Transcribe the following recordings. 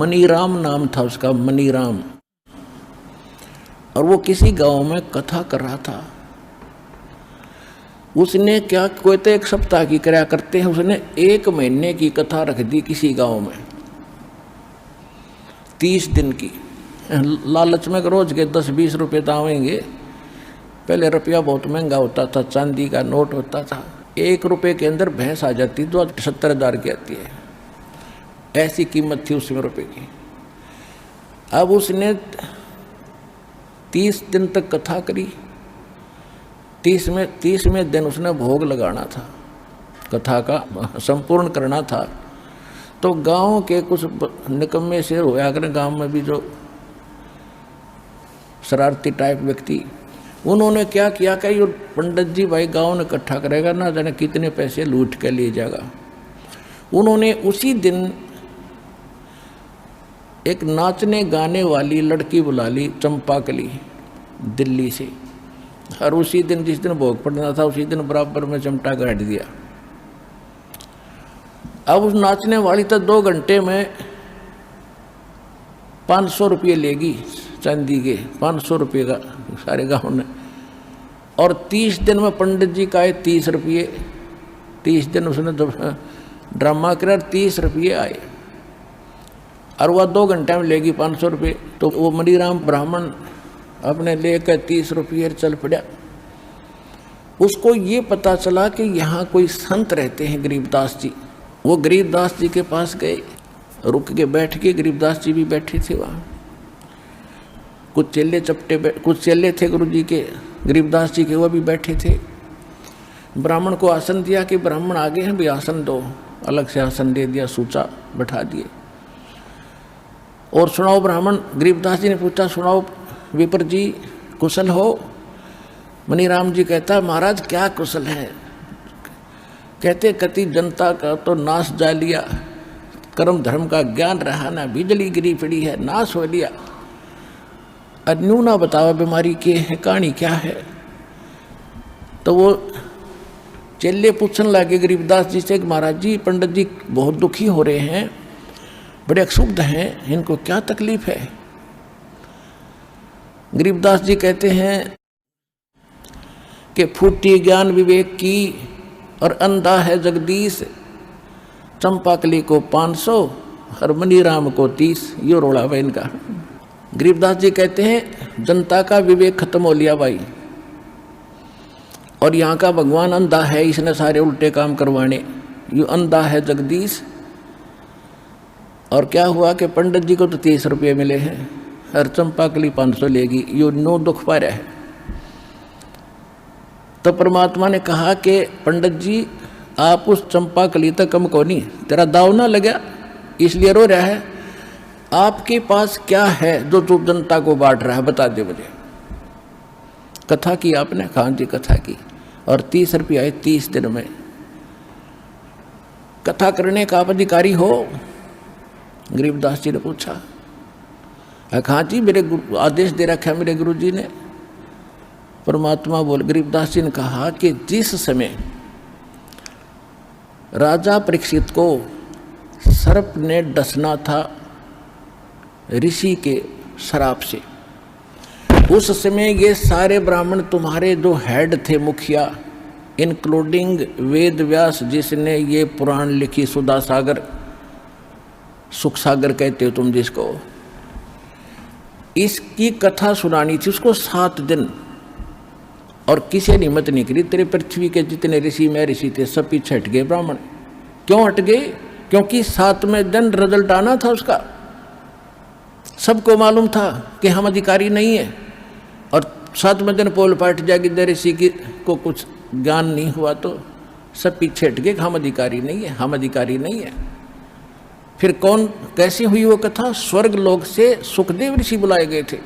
मनीराम नाम था उसका, मनीराम। और वो किसी गांव में कथा कर रहा था। उसने क्या, कोई तो एक सप्ताह की कराया करते हैं, उसने 1 महीने की कथा रख दी किसी गांव में, 30 दिन की। लालच में रोज के 10-20 रुपये तो आवेंगे। पहले रुपया बहुत महंगा होता था, चांदी का नोट होता था, 1 रुपये के अंदर भैंस आ जाती, तो 70,000 की आती है, ऐसी कीमत थी उसमें रुपये की। अब उसने 30 दिन तक कथा करी। 30वें दिन उसने भोग लगाना था, कथा का संपूर्ण करना था। तो गांव के कुछ निकम्मे से होया करें, गांव में भी जो शरारती टाइप व्यक्ति, उन्होंने क्या किया कि ये पंडित जी भाई गांव ने इकट्ठा करेगा, ना जाने कितने पैसे लूट के ले जाएगा। उन्होंने उसी दिन एक नाचने गाने वाली लड़की बुला ली, चंपाकली, दिल्ली से। और उसी दिन जिस दिन भोग पड़ना था, उसी दिन बराबर में चिमटा गाड़ दिया। अब उस नाचने वाली तो 2 घंटे में 500 रुपये लेगी, चांदी के 500 रुपये का सारे गांव ने। और 30 दिन में पंडित जी का आए 30 रुपये। 30 दिन उसने ड्रामा करा, 30 रुपये आए। और वह 2 घंटे में लेगी 500 रुपये। तो वो मनीराम ब्राह्मण अपने लेकर 30 रुपये चल पड़ा। उसको ये पता चला कि यहाँ कोई संत रहते हैं, गरीबदास जी। वो गरीबदास जी के पास गए, रुक के बैठ के, गरीबदास जी भी बैठे थे वहाँ। कुछ चेले थे गुरु जी के, गरीबदास जी के, वो भी बैठे थे। ब्राह्मण को आसन दिया कि ब्राह्मण आगे हैं भी आसन दो, अलग से आसन दे दिया, सूचा बैठा दिए। और सुनाओ ब्राह्मण, गरीबदास जी ने पूछा, सुनाओ विपर जी, कुशल हो? मनीराम जी कहता, महाराज क्या कुशल है? कहते, कति जनता का तो नाश जा लिया, कर्म धर्म का ज्ञान रहा ना, बिजली गिरी पड़ी है, नाश हो लिया। अन्यू ना बतावा बीमारी के है, कहानी क्या है? तो वो चेले पूछने लगे गरीबदास जी से, महाराज जी पंडित जी बहुत दुखी हो रहे हैं, बड़े अक्षुब्ध हैं, इनको क्या तकलीफ है? गरीबदास जी कहते हैं कि फूटी ज्ञान विवेक की और अंधा है जगदीश, चंपाकली को 500 और मनीराम को 30। यो रोड़ा भाई इनका। गरीबदास जी कहते हैं जनता का विवेक खत्म हो लिया भाई, और यहाँ का भगवान अंधा है, इसने सारे उल्टे काम करवाने। यो अंधा है जगदीश। और क्या हुआ कि पंडित जी को तो 30 रुपये मिले हैं, हर चंपाकली 500 लेगी, यो 9 दुख पा रहा है। तो परमात्मा ने कहा कि पंडित जी आप उस चंपाकली तक कम को नहीं, तेरा दाव ना लगा इसलिए रो रहा है। आपके पास क्या है जो तू जनता को बांट रहा है, बता दे मुझे। कथा की आपने? हाँ जी कथा की। और 30 रुपये आए 30 दिन में। कथा करने का आप अधिकारी हो? गरीबदास जी ने पूछा। हाँ जी, मेरे आदेश दे रखा है मेरे गुरु जी ने। परमात्मा बोल, गरीबदास जी ने कहा कि जिस समय राजा परीक्षित को सर्प ने डसना था ऋषि के श्राप से, उस समय ये सारे ब्राह्मण तुम्हारे जो हेड थे, मुखिया, इंक्लूडिंग वेद व्यास जिसने ये पुराण लिखी, सुधा सागर, सुख सागर कहते हो तुम जिसको, इसकी कथा सुनानी थी उसको 7 दिन। और किसी ने हिम्मत नहीं करी। तेरे पृथ्वी के जितने ऋषि में ऋषि थे सब पीछे हट गए ब्राह्मण। क्यों हट गए? क्योंकि 7वें दिन रिजल्ट आना था उसका। सबको मालूम था कि हम अधिकारी नहीं है, और 7वें दिन पोल पाट जाएगी, ऋषि को कुछ ज्ञान नहीं हुआ तो सब पीछे हट गए, हम अधिकारी नहीं है, हम अधिकारी नहीं है। फिर कौन, कैसी हुई वो कथा? स्वर्ग लोक से सुखदेव ऋषि बुलाए गए थे,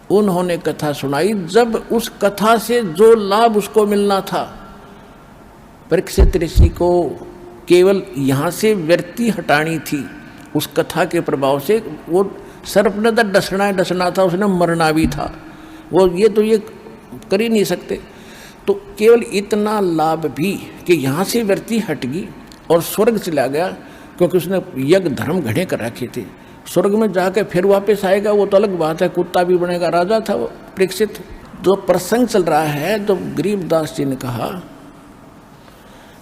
उन्होंने कथा सुनाई। जब उस कथा से जो लाभ उसको मिलना था, परीक्षित ऋषि को केवल यहाँ से व्यर्ति हटानी थी उस कथा के प्रभाव से। वो सर्प ने तो डसना था, उसने मरना भी था, वो ये कर ही नहीं सकते। तो केवल इतना लाभ भी कि यहाँ से व्यर्ति हट गई और स्वर्ग चला गया, क्योंकि उसने यज्ञ धर्म घड़े कर रखे थे। स्वर्ग में जाके फिर वापस आएगा वो तो अलग बात है, कुत्ता भी बनेगा, राजा था वो परीक्षित। जो प्रसंग चल रहा है, तो गरीबदास जी ने कहा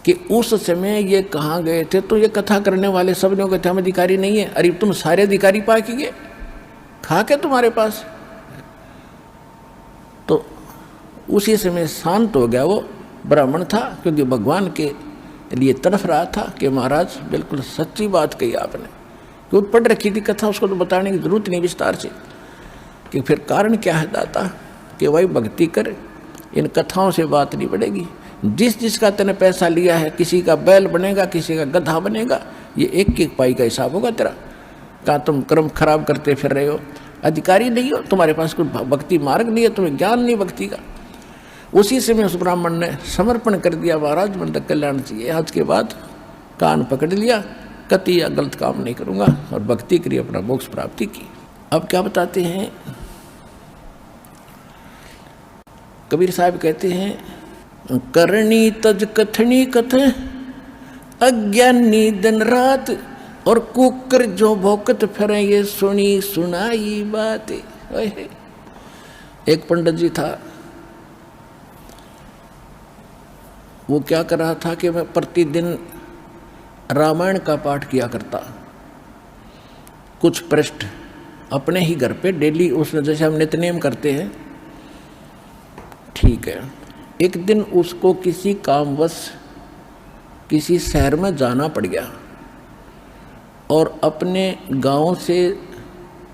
कि उस समय ये कहाँ गए थे, तो ये कथा करने वाले सब लोग कहते हम अधिकारी नहीं है। अरे तुम सारे अधिकारी पा के गए, खा के तुम्हारे पास। तो उसी समय शांत हो गया। वो ब्राह्मण था, क्योंकि भगवान के लिए तड़फ रहा था कि महाराज बिल्कुल सच्ची बात कही आपने, क्योंकि पढ़ रखी थी कथा, उसको तो बताने की जरूरत नहीं विस्तार से कि फिर कारण क्या है दाता, कि भाई भक्ति कर, इन कथाओं से बात नहीं बढ़ेगी। जिस जिसका तेने पैसा लिया है, किसी का बैल बनेगा, किसी का गधा बनेगा, ये एक एक पाई का हिसाब होगा तेरा। कहाँ तुम कर्म खराब करते फिर रहे हो, अधिकारी नहीं हो, तुम्हारे पास कोई भक्ति मार्ग नहीं है, तुम्हें ज्ञान नहीं भक्ति का। उसी समय उस ब्राह्मण ने समर्पण कर दिया, महाराज मन तक कल्याण चाहिए, आज के बाद कान पकड़ लिया, कति या गलत काम नहीं करूँगा, और भक्ति करी, अपना मोक्ष प्राप्ति की। अब क्या बताते हैं कबीर साहब, कहते हैं करनी तज कथनी कथ अज्ञानी दिन रात, और कुकर जो भौकत फिरे ये सुनी सुनाई बात। एक पंडित जी था, वो क्या कर रहा था कि मैं प्रतिदिन रामायण का पाठ किया करता, कुछ पृष्ठ अपने ही घर पे डेली, उसने जैसे हम नित्यनेम करते हैं, ठीक है। एक दिन उसको किसी कामवश किसी शहर में जाना पड़ गया, और अपने गांव से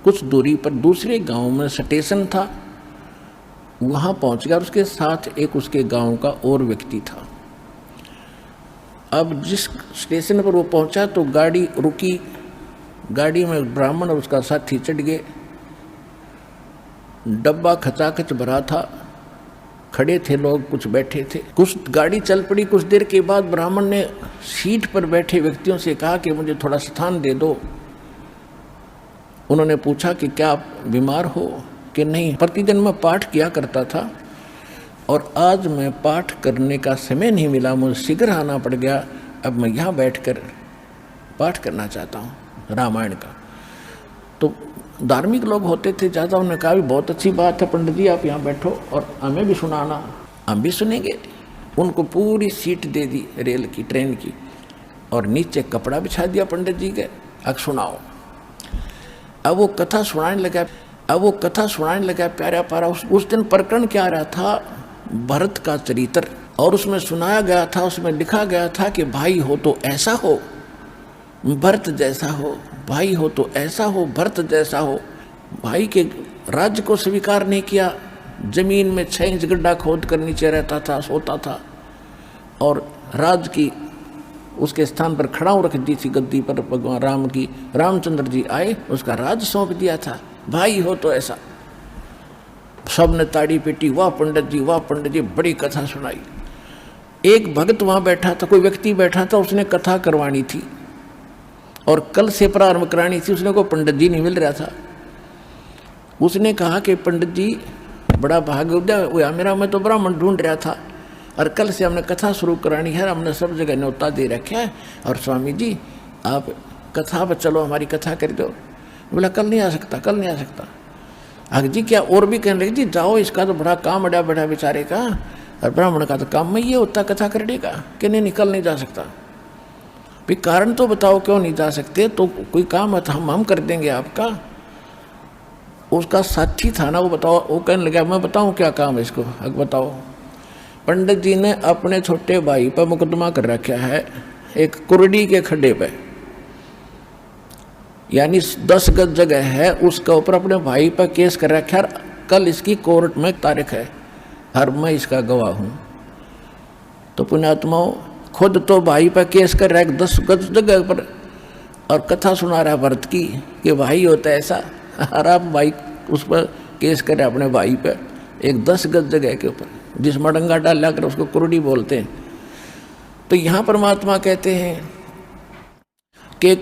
कुछ दूरी पर दूसरे गांव में स्टेशन था, वहाँ पहुँच गया। उसके साथ एक उसके गांव का और व्यक्ति था। अब जिस स्टेशन पर वो पहुँचा तो गाड़ी रुकी, गाड़ी में ब्राह्मण और उसका साथी चढ़ गए। डब्बा खचाखच भरा था, खड़े थे लोग, कुछ बैठे थे। कुछ गाड़ी चल पड़ी। कुछ देर के बाद ब्राह्मण ने सीट पर बैठे व्यक्तियों से कहा कि मुझे थोड़ा स्थान दे दो। उन्होंने पूछा कि क्या आप बीमार हो कि नहीं। प्रतिदिन मैं पाठ किया करता था, और आज मैं पाठ करने का समय नहीं मिला, मुझे शीघ्र आना पड़ गया। अब मैं यहाँ बैठकर पाठ करना चाहता हूँ रामायण का। तो धार्मिक लोग होते थे ज़्यादा, उन्होंने कहा भी बहुत अच्छी बात है पंडित जी, आप यहाँ बैठो और हमें भी सुनाना, हम भी सुनेंगे। उनको पूरी सीट दे दी रेल की, ट्रेन की, और नीचे कपड़ा बिछा दिया पंडित जी के, अब सुनाओ। अब वो कथा सुनाने लगा, प्यारा प्यारा। उस दिन प्रकरण क्या रहा था, भरत का चरित्र, और उसमें सुनाया गया था, उसमें लिखा गया था कि भाई हो तो ऐसा हो, भरत जैसा हो, भाई हो तो ऐसा हो, भरत जैसा हो। भाई के राज्य को स्वीकार नहीं किया, जमीन में 6 इंच गड्ढा खोद कर नीचे रहता था, सोता था, और राज की उसके स्थान पर खड़ाऊ रख दी थी गद्दी पर भगवान राम की। रामचंद्र जी आए, उसका राज सौंप दिया था, भाई हो तो ऐसा। सब ने ताड़ी पीटी, वाह पंडित जी, वाह पंडित जी, बड़ी कथा सुनाई। एक भक्त वहाँ बैठा था, कोई व्यक्ति बैठा था, उसने कथा करवानी थी और कल से प्रारंभ करानी थी। उसने को पंडित जी नहीं मिल रहा था। उसने कहा कि पंडित जी बड़ा भाग्योदय हुआ मेरा, मैं तो ब्राह्मण ढूंढ रहा था, और कल से हमने कथा शुरू करानी है, हमने सब जगह न्योता दे रखा है, और स्वामी जी आप कथा पर चलो, हमारी कथा कर दो। बोला कल नहीं आ सकता, कल नहीं आ सकता। आगे जी क्या, और भी कहने लगे जी जाओ, इसका तो बड़ा काम अड़ा बैठा बेचारे का, और ब्राह्मण का तो काम में ये होता कथा करने का, कि नहीं निकल नहीं जा सकता। भी कारण तो बताओ क्यों नहीं जा सकते, तो कोई काम है तो हम कर देंगे आपका। उसका साथी था ना, वो बताओ, वो कहने लगा मैं बताऊं क्या काम है इसको, अब बताओ। पंडित जी ने अपने छोटे भाई पर मुकदमा कर रखा है एक कुरडी के खड्डे पे, यानी 10 गज जगह है, उसका ऊपर अपने भाई पर केस कर रखा है। कल इसकी कोर्ट में तारीख है, और मैं इसका गवाह हूँ। तो पुण्यात्माओं, खुद तो भाई पर केस कर रहा है 10 गज जगह पर, और कथा सुना रहा है भरत की कि भाई होता है ऐसा, और आप भाई उस पर केस कर रहे अपने भाई पर एक 10 गज जगह के ऊपर, जिस मडंगा डाल कर उसको कुरडी बोलते हैं। तो यहाँ परमात्मा कहते हैं कि